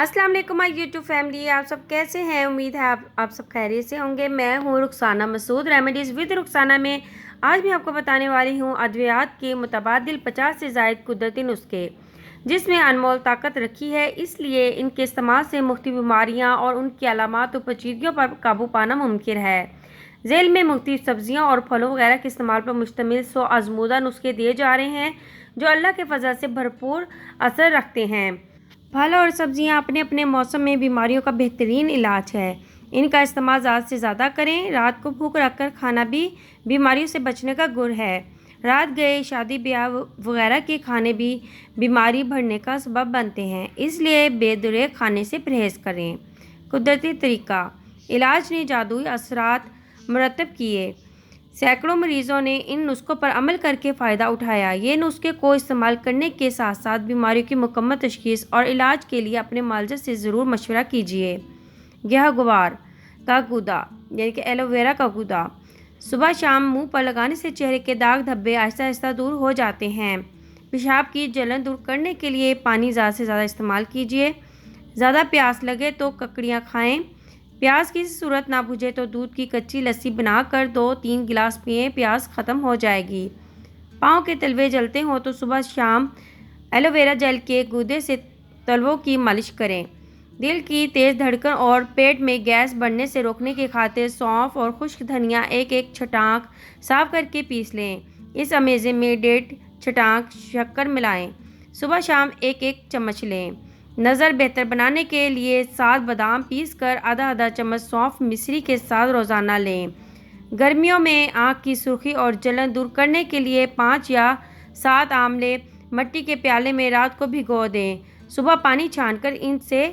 अस्सलाम वालेकुम my YouTube family, आप सब कैसे हैं। उम्मीद है आप सब खैरियत से होंगे। मैं हूं रुखसाना मसूद, रेमेडीज़ विद रुखसाना में आज भी आपको बताने वाली हूं अद्वियात के मुतबादिल 50 से ज़ायद कुदरती नुस्खे जिसमें अनमोल ताकत रखी है। इसलिए इनके इस्तेमाल से मुख्तलिफ बीमारियां और उनकी अलामात और पेचीदगियों पर काबू पाना मुमकिन है। झेल में मुख्तलिफ सब्जियाँ और फलों वगैरह के इस्तेमाल पर मुश्तमिल 100 आजमूदा नुस्खे दिए जा रहे हैं जो अल्लाह के फजल से भरपूर असर रखते हैं। फल और सब्जियां अपने अपने मौसम में बीमारियों का बेहतरीन इलाज है। इनका इस्तेमाल ज़्यादा से ज़्यादा करें। रात को भूख रख कर खाना भी बीमारियों से बचने का गुर है। रात गए शादी ब्याह वगैरह के खाने भी बीमारी बढ़ने का सबब बनते हैं, इसलिए बेदुरे खाने से परहेज़ करें। कुदरती तरीका, इलाज ने जादुई असरात मुरतब किए। सैकड़ों मरीजों ने इन नुस्खों पर अमल करके फ़ायदा उठाया। ये नुस्खे को इस्तेमाल करने के साथ साथ बीमारियों की मुकम्मल तशख़ीस और इलाज के लिए अपने मालज से ज़रूर मशवरा कीजिए। गहगवार का गूदा यानी कि एलोवेरा का गूदा सुबह शाम मुंह पर लगाने से चेहरे के दाग धब्बे आहिस्ता आहिस्ता दूर हो जाते हैं। पेशाब की जलन दूर करने के लिए पानी ज़्यादा से ज़्यादा इस्तेमाल कीजिए। ज़्यादा प्यास लगे तो ककड़ियाँ खाएँ। प्याज की सूरत ना बुझे तो दूध की कच्ची लस्सी बनाकर 2-3 गिलास पिएँ, प्यास ख़त्म हो जाएगी। पाँव के तलवे जलते हों तो सुबह शाम एलोवेरा जेल के गूदे से तलवों की मालिश करें। दिल की तेज़ धड़कन और पेट में गैस बढ़ने से रोकने की खातिर सौंफ और खुश्क धनिया एक छटाक साफ करके पीस लें। इस अमेज़े में 1.5 छटाक शक्कर मिलाएं। सुबह शाम एक चम्मच लें। नज़र बेहतर बनाने के लिए 7 बादाम पीस कर आधा चम्मच सौंफ मिश्री के साथ रोज़ाना लें। गर्मियों में आँख की सुर्खी और जलन दूर करने के लिए 5 या 7 आंवले मिट्टी के प्याले में रात को भिगो दें। सुबह पानी छानकर इनसे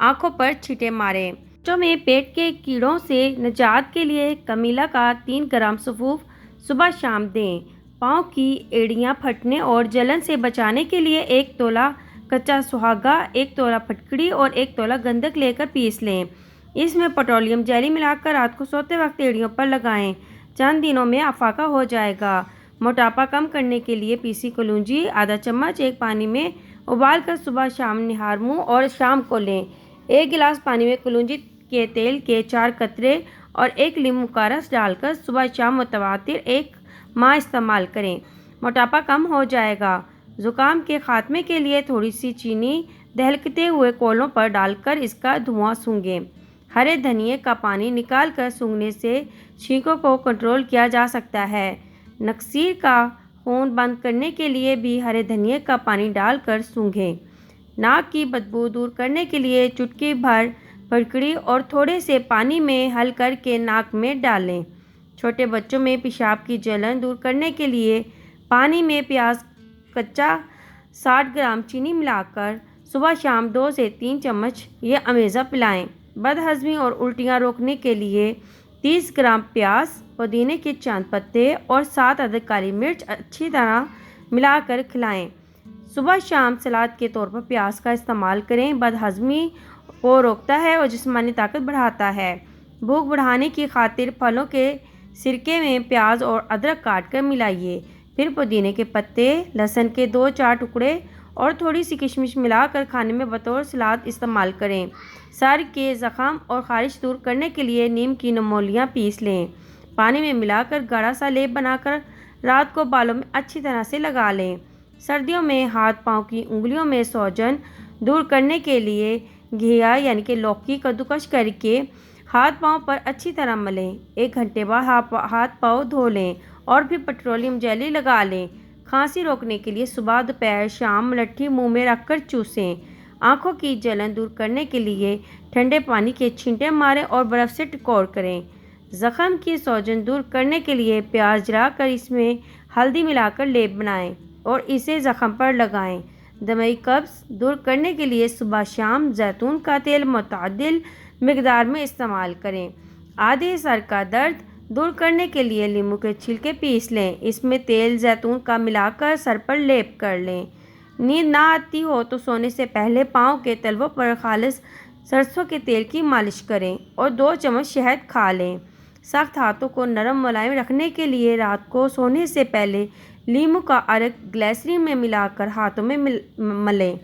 आँखों पर छींटे मारें। बच्चों में पेट के कीड़ों से निजात के लिए कमीला का 3 ग्राम सफूफ सुबह शाम दें। पाँव की एड़ियाँ फटने और जलन से बचाने के लिए 1 तोला कच्चा सुहागा, 1 तोला फटकड़ी और 1 तोला गंधक लेकर पीस लें। इसमें पेट्रोलियम जेली मिलाकर रात को सोते वक्त एड़ियों पर लगाएं। चंद दिनों में अफाका हो जाएगा। मोटापा कम करने के लिए पीसी कलौंजी आधा चम्मच एक पानी में उबाल कर सुबह शाम निहार मुँह और शाम को लें। 1 गिलास पानी में कलौंजी के तेल के 4 कतरे और 1 लींबू का रस डालकर सुबह शाम मुतवातिर 1 माह इस्तेमाल करें। मोटापा कम हो जाएगा। ज़ुकाम के ख़ात्मे के लिए थोड़ी सी चीनी दहलकते हुए कोलों पर डालकर इसका धुआं सूंघें। हरे धनिए का पानी निकाल कर सूंघने से छींकों को कंट्रोल किया जा सकता है। नक्सीर का खून बंद करने के लिए भी हरे धनिए का पानी डालकर सूंघें। नाक की बदबू दूर करने के लिए चुटकी भर फटकड़ी और थोड़े से पानी में हल करके नाक में डालें। छोटे बच्चों में पेशाब की जलन दूर करने के लिए पानी में प्याज कच्चा 60 ग्राम चीनी मिलाकर सुबह शाम 2 से 3 चम्मच ये अमेज़ा पिलाएं। बदहज़मी और उल्टियाँ रोकने के लिए 30 ग्राम प्याज, पुदीने के चंद पत्ते और 7 अदद काली मिर्च अच्छी तरह मिलाकर खिलाएं। सुबह शाम सलाद के तौर पर प्याज का इस्तेमाल करें। बदहज़मी को रोकता है और जिस्मानी ताकत बढ़ाता है। भूख बढ़ाने की खातिर फलों के सिरके में प्याज और अदरक काट कर मिलाइए। फिर पुदीने के पत्ते, लहसुन के 2-4 टुकड़े और थोड़ी सी किशमिश मिलाकर खाने में बतौर सलाद इस्तेमाल करें। सर के ज़ख़म और ख़ारिश दूर करने के लिए नीम की नमोलियाँ पीस लें। पानी में मिलाकर गाढ़ा सा लेप बनाकर रात को बालों में अच्छी तरह से लगा लें। सर्दियों में हाथ पाँव की उंगलियों में सूजन दूर करने के लिए घिया यानी कि लौकी कद्दूकस करके हाथ पाँव पर अच्छी तरह मलें। 1 घंटे बाद हाथ पाँव धो लें और फिर पेट्रोलियम जेली लगा लें। खांसी रोकने के लिए सुबह दोपहर शाम मलट्ठी मुंह में रखकर चूसें। आँखों की जलन दूर करने के लिए ठंडे पानी के छींटे मारें और बर्फ़ से टिकोर करें। ज़ख़म की सूजन दूर करने के लिए प्याज जलाकर इसमें हल्दी मिलाकर लेप बनाएं और इसे ज़ख़म पर लगाएं। दमाई कब्ज़ दूर करने के लिए सुबह शाम जैतून का तेल मुतअद्दिल मिक़दार में इस्तेमाल करें। आधे सर का दर्द दूर करने के लिए नींबू के छिलके पीस लें। इसमें तेल जैतून का मिलाकर सर पर लेप कर लें। नींद ना आती हो तो सोने से पहले पाँव के तलवों पर खालिस सरसों के तेल की मालिश करें और 2 चम्मच शहद खा लें। सख्त हाथों को नरम मुलायम रखने के लिए रात को सोने से पहले नींबू का अर्क ग्लिसरीन में मिलाकर हाथों में मलें।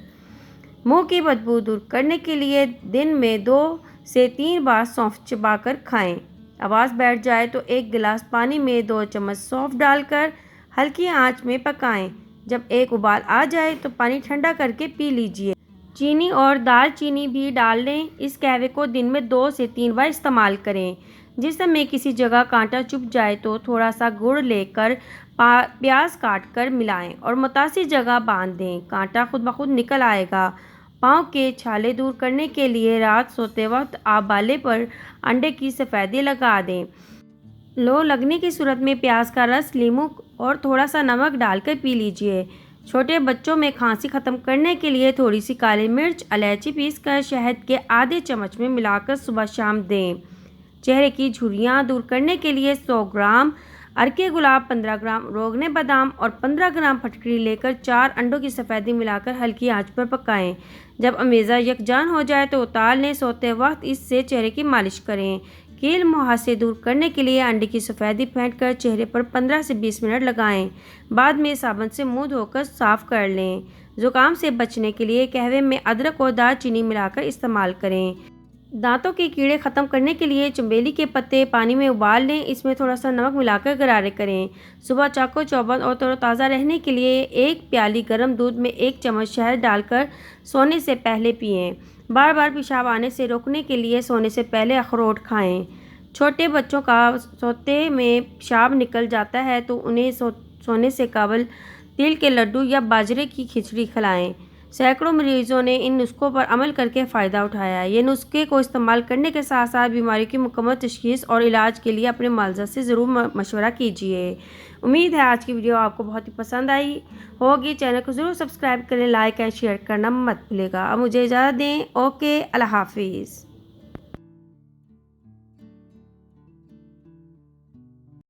منہ کی بدبو دور کرنے کے لیے دن میں 2 سے 3 بار سونف چبا کر کھائیں۔ آواز بیٹھ جائے تو 1 گلاس پانی میں 2 چمچ سونف ڈال کر ہلکی آنچ میں پکائیں۔ جب ایک ابال آ جائے تو پانی ٹھنڈا کر کے پی لیجیے۔ چینی اور دال چینی بھی ڈال لیں۔ اس قہوے کو دن میں 2 سے 3 بار استعمال کریں۔ جسم میں کسی جگہ کانٹا چبھ جائے تو تھوڑا سا گڑ لے کر پیاز کاٹ کر ملائیں اور متاثر جگہ باندھ دیں، کانٹا خود بخود نکل آئے گا۔ پاؤں کے چھالے دور کرنے کے لیے رات سوتے وقت آب بالے پر انڈے کی سفیدی لگا دیں۔ لو لگنے کی صورت میں پیاز کا رس، لیموں اور تھوڑا سا نمک ڈال کر پی لیجیے۔ چھوٹے بچوں میں کھانسی ختم کرنے کے لیے تھوڑی سی کالی مرچ، الائچی پیس کر شہد کے آدھے چمچ میں ملا کر صبح شام دیں۔ چہرے کی جھریاں دور کرنے کے لیے 100 گرام ارکے گلاب، 15 گرام روغن بادام اور 15 گرام پھٹکری لے کر 4 انڈوں کی سفیدی ملا کر ہلکی آنچ پر پکائیں۔ جب امیزہ یکجان ہو جائے تو اتار لیں۔ سوتے وقت اس سے چہرے کی مالش کریں۔ کیل مہاسے دور کرنے کے لیے انڈے کی سفیدی پھینٹ کر چہرے پر 15 سے 20 منٹ لگائیں۔ بعد میں صابن سے منہ دھو کر صاف کر لیں۔ زکام سے بچنے کے لیے قہوے میں ادرک اور دار چینی ملا کر استعمال کریں۔ دانتوں کے کیڑے ختم کرنے کے لیے چنبیلی کے پتے پانی میں ابال لیں، اس میں تھوڑا سا نمک ملا کر غرارے کریں۔ صبح چاق و چوبند اور تر و تازہ رہنے کے لیے 1 پیالی گرم دودھ میں 1 چمچ شہد ڈال کر سونے سے پہلے پئیں۔ بار بار پیشاب آنے سے روکنے کے لیے سونے سے پہلے اخروٹ کھائیں۔ چھوٹے بچوں کا سوتے میں پیشاب نکل جاتا ہے تو انہیں سونے سے قبل تل کے لڈو یا باجرے کی کھچڑی کھلائیں۔ سینکڑوں مریضوں نے ان نسخوں پر عمل کر کے فائدہ اٹھایا ہے۔ یہ نسخے کو استعمال کرنے کے ساتھ ساتھ بیماری کی مکمل تشخیص اور علاج کے لیے اپنے معالجہ سے ضرور مشورہ کیجیے۔ امید ہے آج کی ویڈیو آپ کو بہت ہی پسند آئی ہوگی۔ چینل کو ضرور سبسکرائب کریں، لائک اینڈ شیئر کرنا مت بھولیے گا۔ اب مجھے اجازت دیں۔ اوکے، اللہ حافظ۔